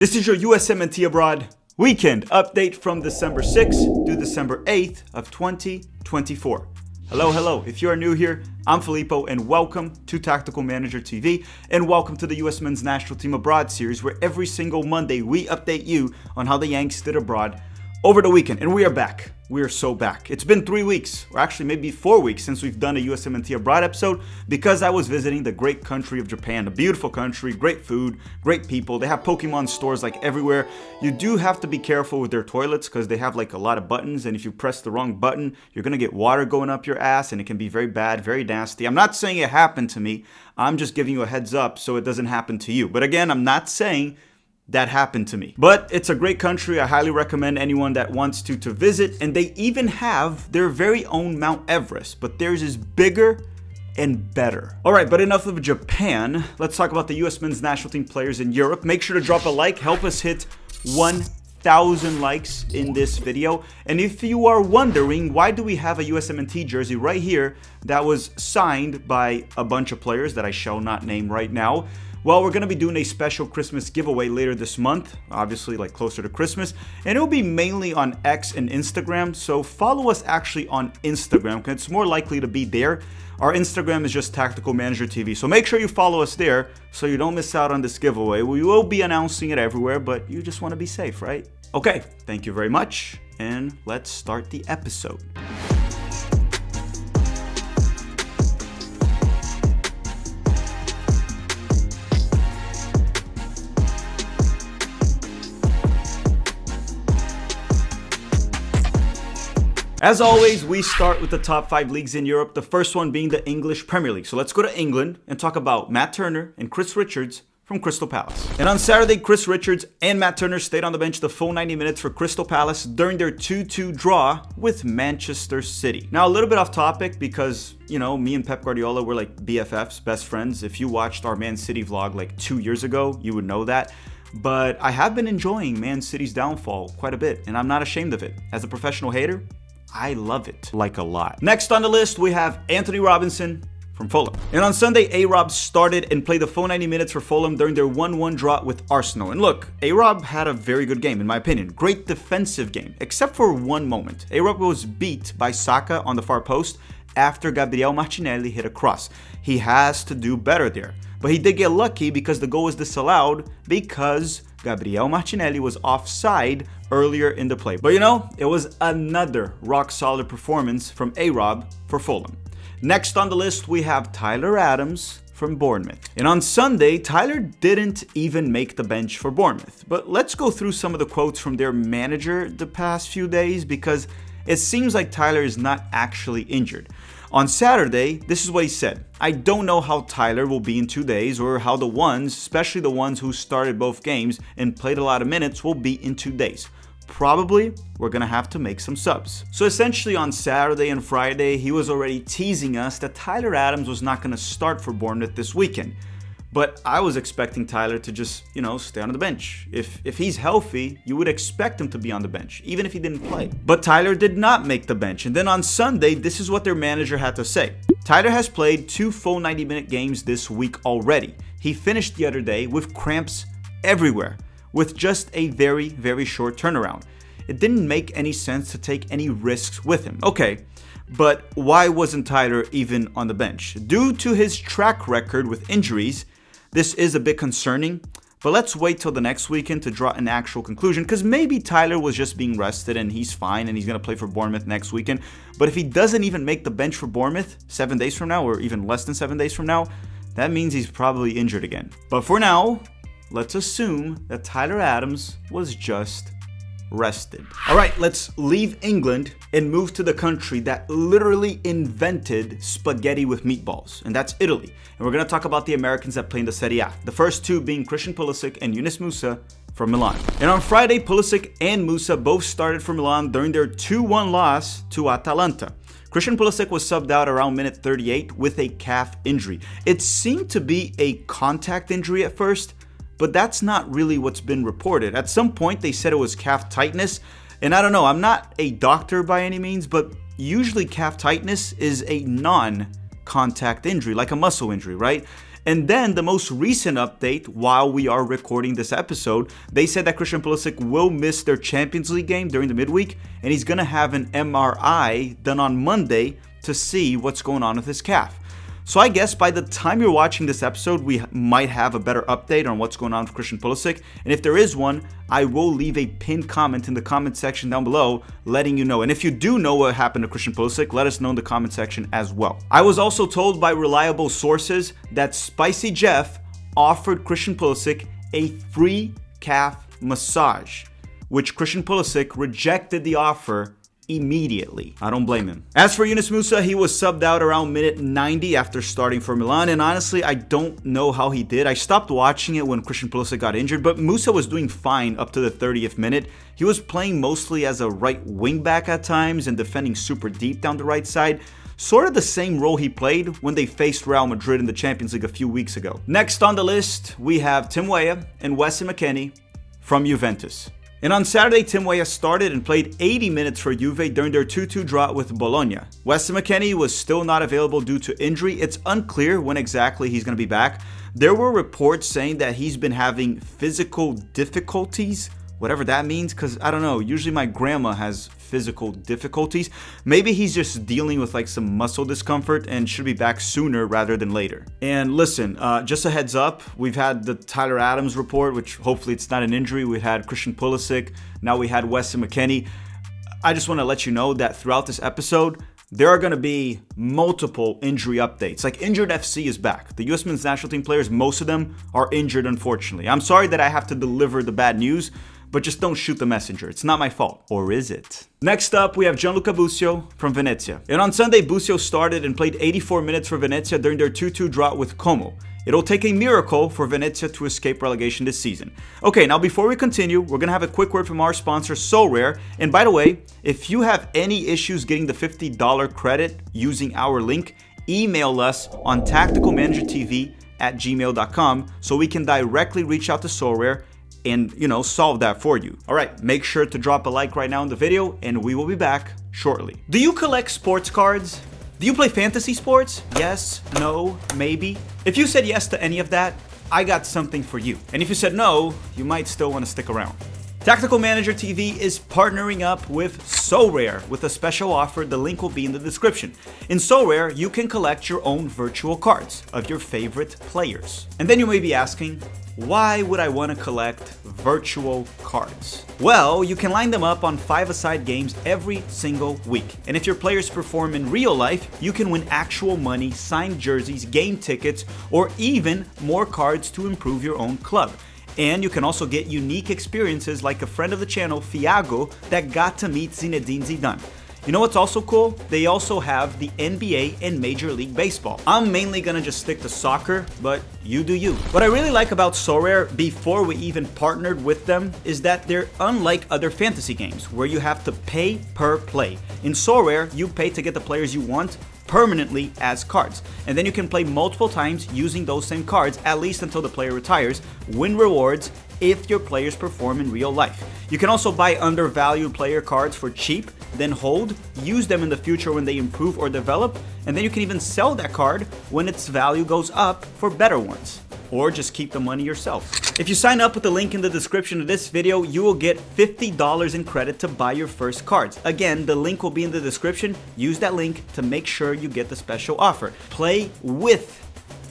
This is your USMNT Abroad weekend update from December 6th to December 8th of 2024. Hello. If you are new here, I'm Filippo and welcome to Tactical Manager TV and welcome to the US Men's National Team Abroad series where every single Monday we update you on how the Yanks did abroad over the weekend. And we are back. We are so back. It's been 3 weeks, or actually maybe 4 weeks since we've done a USMNT Abroad episode because I was visiting the great country of Japan. A beautiful country, great food, great people. They have Pokemon stores like everywhere. You do have to be careful with their toilets because they have like a lot of buttons, and if you press the wrong button, you're gonna get water going up your ass and it can be very bad, very nasty. I'm not saying it happened to me. I'm just giving you a heads up so it doesn't happen to you. But again, I'm not saying that happened to me. But it's a great country. I highly recommend anyone that wants to visit. And they even have their very own Mount Everest, but theirs is bigger and better. All right, but enough of Japan. Let's talk about the US Men's National Team players in Europe. Make sure to drop a like. Help us hit 1,000 likes in this video. And if you are wondering, why do we have a USMNT jersey right here that was signed by a bunch of players that I shall not name right now? Well, we're going to be doing a special Christmas giveaway later this month, obviously like closer to Christmas, and it will be mainly on X and Instagram, so follow us actually on Instagram, because it's more likely to be there. Our Instagram is just Tactical Manager TV, so make sure you follow us there so you don't miss out on this giveaway. We will be announcing it everywhere, but you just want to be safe, right? Okay, thank you very much, and let's start the episode. As always, we start with the top 5 leagues in Europe, the first one being the English Premier League. So let's go to England and talk about Matt Turner and Chris Richards from Crystal Palace. And on Saturday, Chris Richards and Matt Turner stayed on the bench the full 90 minutes for Crystal Palace during their 2-2 draw with Manchester City. Now, a little bit off topic because, you know, me and Pep Guardiola were like BFFs, best friends. If you watched our Man City vlog like 2 years ago, you would know that. But I have been enjoying Man City's downfall quite a bit, and I'm not ashamed of it. As a professional hater, I love it like a lot. Next on the list, we have Anthony Robinson from Fulham. And on Sunday, A-Rob started and played the full 90 minutes for Fulham during their 1-1 draw with Arsenal. And look, A-Rob had a very good game, in my opinion. Great defensive game, except for one moment. A-Rob was beat by Saka on the far post after Gabriel Martinelli hit a cross. He has to do better there. But he did get lucky because the goal was disallowed because Gabriel Martinelli was offside earlier in the play. But you know, it was another rock-solid performance from A-Rob for Fulham. Next on the list, we have Tyler Adams from Bournemouth. And on Sunday, Tyler didn't even make the bench for Bournemouth. But let's go through some of the quotes from their manager the past few days because it seems like Tyler is not actually injured. On Saturday, this is what he said. I don't know how Tyler will be in 2 days or how the ones, especially the ones who started both games and played a lot of minutes, will be in 2 days. Probably, we're going to have to make some subs. So essentially on Saturday and Friday, he was already teasing us that Tyler Adams was not going to start for Bournemouth this weekend. But I was expecting Tyler to just, you know, stay on the bench. If he's healthy, you would expect him to be on the bench, even if he didn't play. But Tyler did not make the bench. And then on Sunday, this is what their manager had to say. Tyler has played 2 full 90-minute games this week already. He finished the other day with cramps everywhere, with just a very, very short turnaround. It didn't make any sense to take any risks with him. Okay. But why wasn't Tyler even on the bench? Due to his track record with injuries, this is a bit concerning, but let's wait till the next weekend to draw an actual conclusion because maybe Tyler was just being rested and he's fine and he's going to play for Bournemouth next weekend. But if he doesn't even make the bench for Bournemouth 7 days from now or even less than 7 days from now, that means he's probably injured again. But for now, let's assume that Tyler Adams was just rested. All right, let's leave England and move to the country that literally invented spaghetti with meatballs, and that's Italy. And we're going to talk about the Americans that play in the Serie A. The first two being Christian Pulisic and Yunus Musa from Milan. And on Friday, Pulisic and Musa both started for Milan during their 2-1 loss to Atalanta. Christian Pulisic was subbed out around minute 38 with a calf injury. It seemed to be a contact injury at first, but that's not really what's been reported. At some point, they said it was calf tightness. And I don't know, I'm not a doctor by any means, but usually calf tightness is a non-contact injury, like a muscle injury, right? And then the most recent update, while we are recording this episode, they said that Christian Pulisic will miss their Champions League game during the midweek, and he's going to have an MRI done on Monday to see what's going on with his calf. So I guess by the time you're watching this episode, we might have a better update on what's going on with Christian Pulisic. And if there is one, I will leave a pinned comment in the comment section down below letting you know. And if you do know what happened to Christian Pulisic, let us know in the comment section as well. I was also told by reliable sources that Spicy Jeff offered Christian Pulisic a free calf massage, which Christian Pulisic rejected the offer immediately. I don't blame him. As for Yunus Musa, he was subbed out around minute 90 after starting for Milan, and honestly, I don't know how he did. I stopped watching it when Christian Pulisic got injured, but Musa was doing fine up to the 30th minute. He was playing mostly as a right wing back at times and defending super deep down the right side. Sort of the same role he played when they faced Real Madrid in the Champions League a few weeks ago. Next on the list, we have Tim Weah and Wes McKennie from Juventus. And on Saturday, Tim Weah started and played 80 minutes for Juve during their 2-2 draw with Bologna. Wes McKennie was still not available due to injury. It's unclear when exactly he's going to be back. There were reports saying that he's been having physical difficulties, whatever that means, because I don't know, usually my grandma has physical difficulties. Maybe he's just dealing with like some muscle discomfort and should be back sooner rather than later. And listen, just a heads up, we've had the Tyler Adams report, which hopefully it's not an injury. We had Christian Pulisic, now we had Wes McKennie. I just want to let you know that throughout this episode, there are going to be multiple injury updates. Like Injured FC is back. The US Men's National Team players, most of them are injured, unfortunately. I'm sorry that I have to deliver the bad news, but just don't shoot the messenger. It's not my fault. Or is it? Next up, we have Gianluca Busio from Venezia. And on Sunday, Busio started and played 84 minutes for Venezia during their 2-2 draw with Como. It'll take a miracle for Venezia to escape relegation this season. Okay, now before we continue, we're going to have a quick word from our sponsor, Sorare. And by the way, if you have any issues getting the $50 credit using our link, email us on tacticalmanagertv@gmail.com so we can directly reach out to Sorare and, solve that for you. All right, make sure to drop a like right now in the video, and we will be back shortly. Do you collect sports cards? Do you play fantasy sports? Yes, no, maybe? If you said yes to any of that, I got something for you. And if you said no, you might still want to stick around. Tactical Manager TV is partnering up with Sorare with a special offer. The link will be in the description. In Sorare, you can collect your own virtual cards of your favorite players. And then you may be asking, why would I want to collect virtual cards? Well, you can line them up on 5-a-side games every single week. And if your players perform in real life, you can win actual money, signed jerseys, game tickets, or even more cards to improve your own club. And you can also get unique experiences like a friend of the channel, Fiago, that got to meet Zinedine Zidane. You know what's also cool? They also have the NBA and Major League Baseball. I'm mainly gonna just stick to soccer, but you do you. What I really like about Sorare before we even partnered with them is that they're unlike other fantasy games where you have to pay per play. In Sorare, you pay to get the players you want permanently as cards. And then you can play multiple times using those same cards, at least until the player retires, win rewards if your players perform in real life. You can also buy undervalued player cards for cheap, then hold, use them in the future when they improve or develop, and then you can even sell that card when its value goes up for better ones. Or just keep the money yourself. If you sign up with the link in the description of this video, you will get $50 in credit to buy your first cards. Again, the link will be in the description. Use that link to make sure you get the special offer. Play with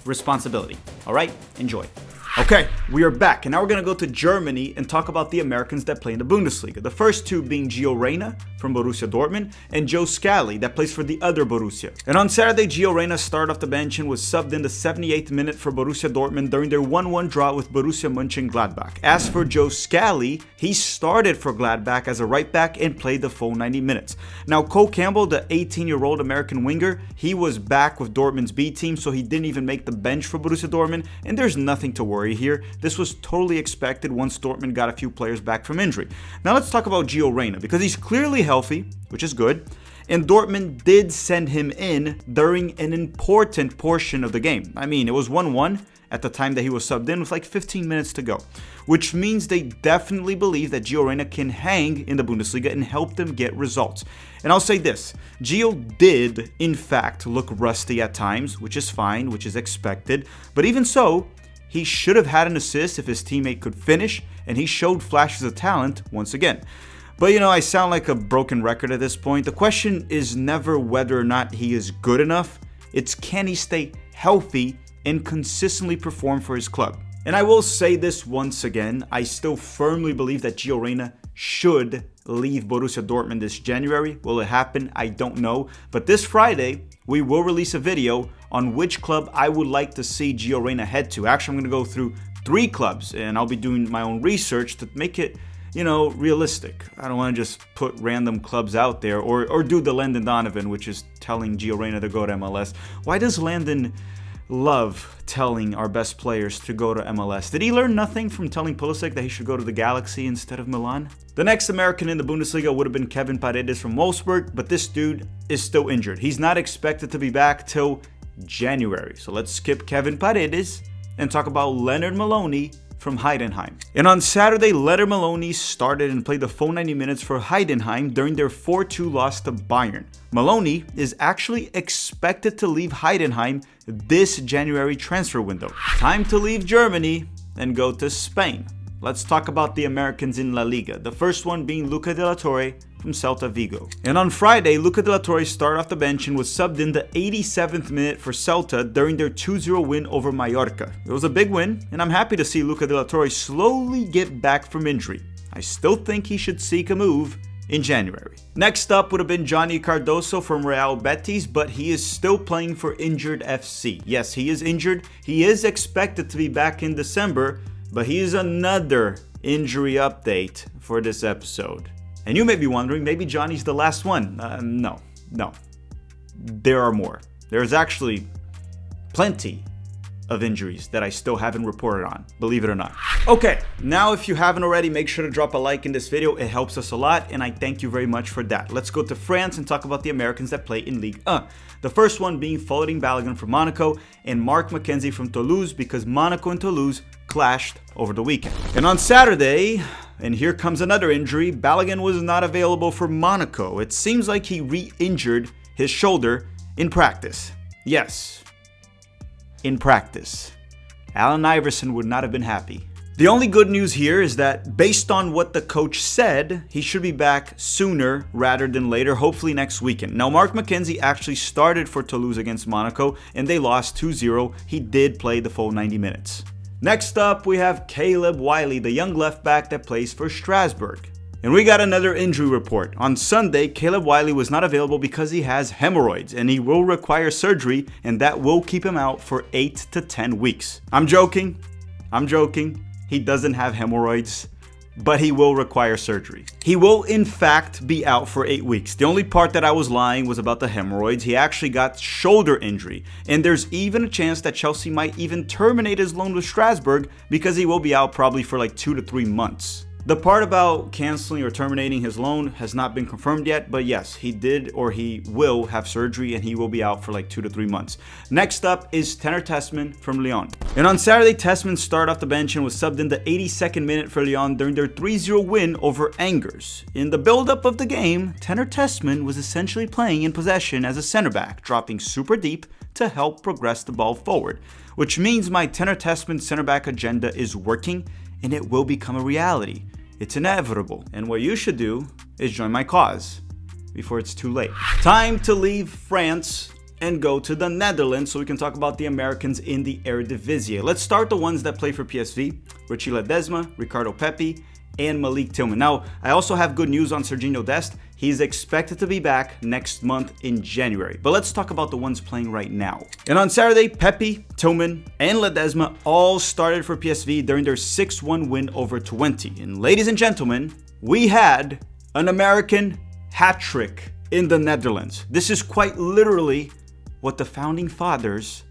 responsibility. All right, enjoy. Okay, we are back, and now we're going to go to Germany and talk about the Americans that play in the Bundesliga. The first two being Gio Reyna from Borussia Dortmund and Joe Scally that plays for the other Borussia. And on Saturday, Gio Reyna started off the bench and was subbed in the 78th minute for Borussia Dortmund during their 1-1 draw with Borussia Mönchengladbach. As for Joe Scally, he started for Gladbach as a right back and played the full 90 minutes. Now, Cole Campbell, the 18-year-old American winger, he was back with Dortmund's B team, so he didn't even make the bench for Borussia Dortmund, and there's nothing to worry here. This was totally expected once Dortmund got a few players back from injury. Now let's talk about Gio Reyna, because he's clearly healthy, which is good, and Dortmund did send him in during an important portion of the game. I mean, it was 1-1 at the time that he was subbed in with like 15 minutes to go, which means they definitely believe that Gio Reyna can hang in the Bundesliga and help them get results. And I'll say this, Gio did in fact look rusty at times, which is fine, which is expected, but even so, he should have had an assist if his teammate could finish, and he showed flashes of talent once again. But I sound like a broken record at this point. The question is never whether or not he is good enough, it's can he stay healthy and consistently perform for his club. And I will say this once again, I still firmly believe that Gio Reyna should leave Borussia Dortmund this January. Will it happen? I don't know. But this Friday, we will release a video on which club I would like to see Gio Reyna head to. Actually, I'm going to go through 3 clubs, and I'll be doing my own research to make it, realistic. I don't want to just put random clubs out there or do the Landon Donovan, which is telling Gio Reyna to go to MLS. Why does Landon love telling our best players to go to MLS? Did he learn nothing from telling Pulisic that he should go to the Galaxy instead of Milan? The next American in the Bundesliga would have been Kevin Paredes from Wolfsburg, but this dude is still injured. He's not expected to be back till January. So let's skip Kevin Paredes and talk about Leonard Maloney from Heidenheim. And on Saturday, Leonard Maloney started and played the full 90 minutes for Heidenheim during their 4-2 loss to Bayern. Maloney is actually expected to leave Heidenheim this January transfer window. Time to leave Germany and go to Spain. Let's talk about the Americans in La Liga. The first one being Luca de la Torre from Celta Vigo. And on Friday, Luca de la Torre started off the bench and was subbed in the 87th minute for Celta during their 2-0 win over Mallorca. It was a big win, and I'm happy to see Luca de la Torre slowly get back from injury. I still think he should seek a move in January. Next up would have been Johnny Cardoso from Real Betis, but he is still playing for Injured FC. Yes, he is injured. He is expected to be back in December, but he is another injury update for this episode. And you may be wondering, maybe Johnny's the last one. No. There are more. There's actually plenty of injuries that I still haven't reported on, believe it or not. Okay, now if you haven't already, make sure to drop a like in this video. It helps us a lot, and I thank you very much for that. Let's go to France and talk about the Americans that play in Ligue 1. The first one being Floating Balogun from Monaco and Mark McKenzie from Toulouse, because Monaco and Toulouse clashed over the weekend. And on Saturday, and here comes another injury, Balogun was not available for Monaco. It seems like he re-injured his shoulder in practice. Yes, in practice. Allen Iverson would not have been happy. The only good news here is that based on what the coach said, he should be back sooner rather than later, hopefully next weekend. Now, Mark McKenzie actually started for Toulouse against Monaco, and they lost 2-0. He did play the full 90 minutes. Next up, we have Caleb Wiley, the young left back that plays for Strasbourg. And we got another injury report. On Sunday, Caleb Wiley was not available because he has hemorrhoids and he will require surgery, and that will keep him out for 8 to 10 weeks. I'm joking. He doesn't have hemorrhoids, but he will require surgery. He will in fact be out for 8 weeks. The only part that I was lying was about the hemorrhoids. He actually got shoulder injury, and there's even a chance that Chelsea might even terminate his loan with Strasbourg because he will be out probably for like 2 to 3 months. The part about canceling or terminating his loan has not been confirmed yet, but yes, he did or he will have surgery and he will be out for like 2 to 3 months. Next up is Tanner Tessman from Lyon. And on Saturday, Tessman started off the bench and was subbed in the 82nd minute for Lyon during their 3-0 win over Angers. In the build-up of the game, Tanner Tessman was essentially playing in possession as a center back, dropping super deep to help progress the ball forward, which means my Tanner Tessman center back agenda is working and it will become a reality. It's inevitable, and what you should do is join my cause before it's too late. Time to leave France and go to the Netherlands so we can talk about the Americans in the Eredivisie. Let's start the ones that play for PSV, Richie Ledesma, Ricardo Pepi, and Malik Tillman. Now, I also have good news on Serginho Dest. He's expected to be back next month in January. But let's talk about the ones playing right now. And on Saturday, Pepi, Tillman, and Ledesma all started for PSV during their 6-1 win over Twente. And ladies and gentlemen, we had an American hat trick in the Netherlands. This is quite literally what the founding fathers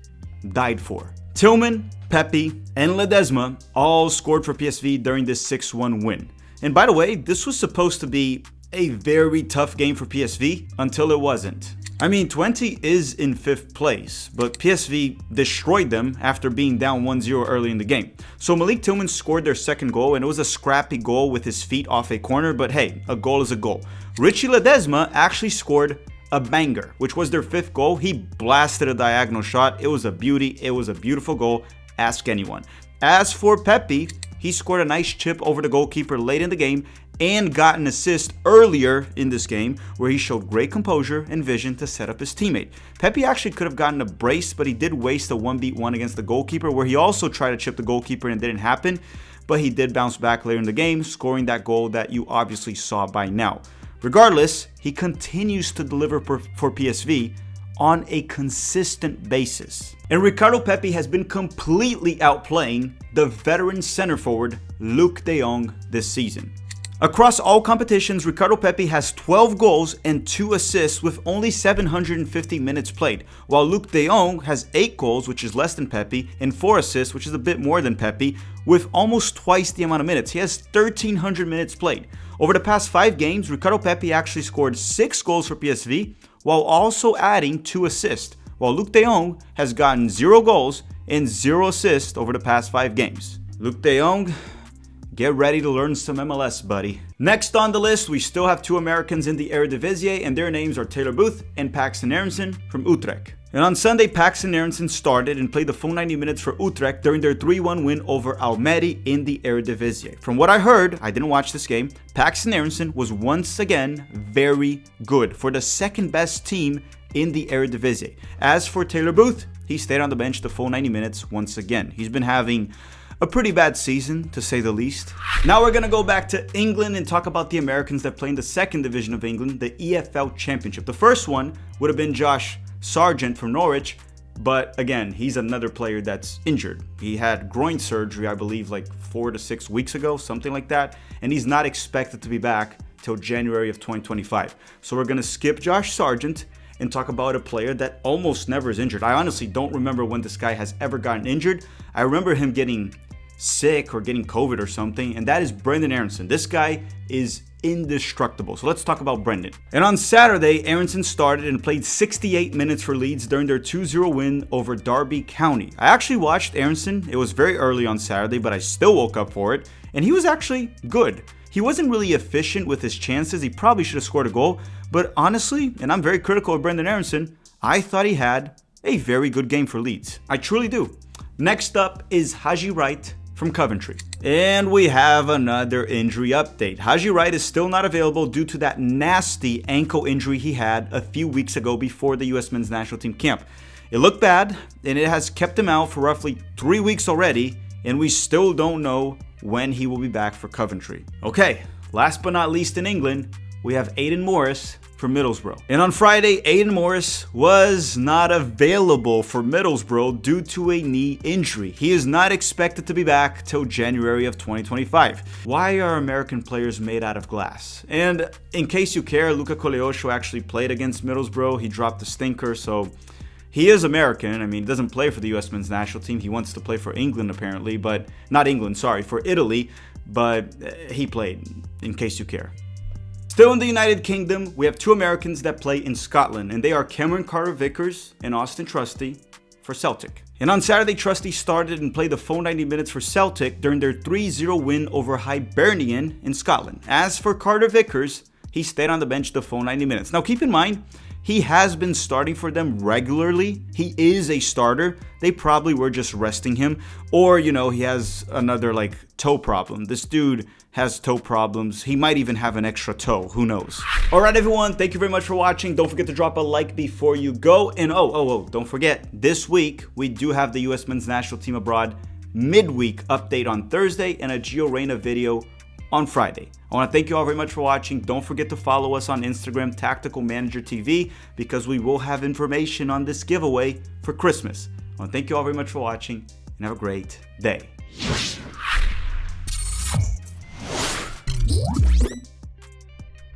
died for. Tillman, Pepi, and Ledesma all scored for PSV during this 6-1 win. And by the way, this was supposed to be a very tough game for PSV until it wasn't. I mean, Twente is in 5th place, but PSV destroyed them after being down 1-0 early in the game. So Malik Tillman scored their second goal, and it was a scrappy goal with his feet off a corner, but hey, a goal is a goal. Richie Ledesma actually scored a banger, which was their 5th goal. He blasted a diagonal shot. It was a beauty. It was a beautiful goal. Ask anyone. As for Pepi, he scored a nice chip over the goalkeeper late in the game and got an assist earlier in this game where he showed great composure and vision to set up his teammate. Pepi actually could have gotten a brace, but he did waste a 1v1 against the goalkeeper where he also tried to chip the goalkeeper and it didn't happen, but he did bounce back later in the game, scoring that goal that you obviously saw by now. Regardless, he continues to deliver for PSV on a consistent basis. And Ricardo Pepi has been completely outplaying the veteran center forward Luuk de Jong this season. Across all competitions, Ricardo Pepi has 12 goals and 2 assists with only 750 minutes played, while Luuk de Jong has 8 goals, which is less than Pepi, and 4 assists, which is a bit more than Pepi, with almost twice the amount of minutes. He has 1,300 minutes played. Over the past 5 games, Ricardo Pepi actually scored 6 goals for PSV, while also adding 2 assists, while Luuk de Jong has gotten 0 goals and 0 assists over the past 5 games. Luuk de Jong, get ready to learn some MLS, buddy. Next on the list, we still have 2 Americans in the Eredivisie, and their names are Taylor Booth and Paxton Aronson from Utrecht. And on Sunday, Paxton Aronson started and played the full 90 minutes for Utrecht during their 3-1 win over Almere in the Eredivisie. From what I heard, I didn't watch this game, Paxton Aronson was once again very good for the second best team in the Eredivisie. As for Taylor Booth, he stayed on the bench the full 90 minutes once again. He's been having a pretty bad season, to say the least. Now we're gonna go back to England and talk about the Americans that play in the 2nd division of England, the EFL Championship. The first one would have been Josh Sargent from Norwich, but again, he's another player that's injured. He had groin surgery, I believe, like 4 to 6 weeks ago, something like that, and he's not expected to be back till January of 2025. So we're gonna skip Josh Sargent and talk about a player that almost never is injured. I honestly don't remember when this guy has ever gotten injured. I remember him getting sick or getting COVID or something, and that is Brenden Aaronson. This guy is indestructible. So let's talk about Brenden. And on Saturday, Aaronson started and played 68 minutes for Leeds during their 2-0 win over Derby County. I actually watched Aaronson. It was very early on Saturday, but I still woke up for it, and he was actually good. He wasn't really efficient with his chances. He probably should have scored a goal, but honestly, and I'm very critical of Brenden Aaronson, I thought he had a very good game for Leeds. I truly do. Next up is Haji Wright from Coventry. And we have another injury update. Haji Wright is still not available due to that nasty ankle injury he had a few weeks ago before the US men's national team camp. It looked bad, and it has kept him out for roughly 3 weeks already, and we still don't know when he will be back for Coventry. Okay, last but not least in England, we have Aidan Morris for Middlesbrough. And on Friday, Aidan Morris was not available for Middlesbrough due to a knee injury. He is not expected to be back till January of 2025. Why are American players made out of glass? And in case you care, Luka Koleosho actually played against Middlesbrough. He dropped a stinker, so he is American. I mean, he doesn't play for the US men's national team. He wants to play for England apparently, but not England, sorry, for Italy, but he played, in case you care. Still in the United Kingdom, we have 2 Americans that play in Scotland, and they are Cameron Carter-Vickers and Austin Trusty for Celtic. And on Saturday, Trusty started and played the full 90 minutes for Celtic during their 3-0 win over Hibernian in Scotland. As for Carter-Vickers, he stayed on the bench the full 90 minutes. Now keep in mind, he has been starting for them regularly. He is a starter. They probably were just resting him. Or, you know, he has another toe problem. This dude has toe problems. He might even have an extra toe. Who knows? All right, everyone. Thank you very much for watching. Don't forget to drop a like before you go. And don't forget, this week we do have the US Men's National Team Abroad midweek update on Thursday and a Gio Reyna video on Friday. I want to thank you all very much for watching. Don't forget to follow us on Instagram, Tactical Manager TV, because we will have information on this giveaway for Christmas. I want to thank you all very much for watching, and have a great day.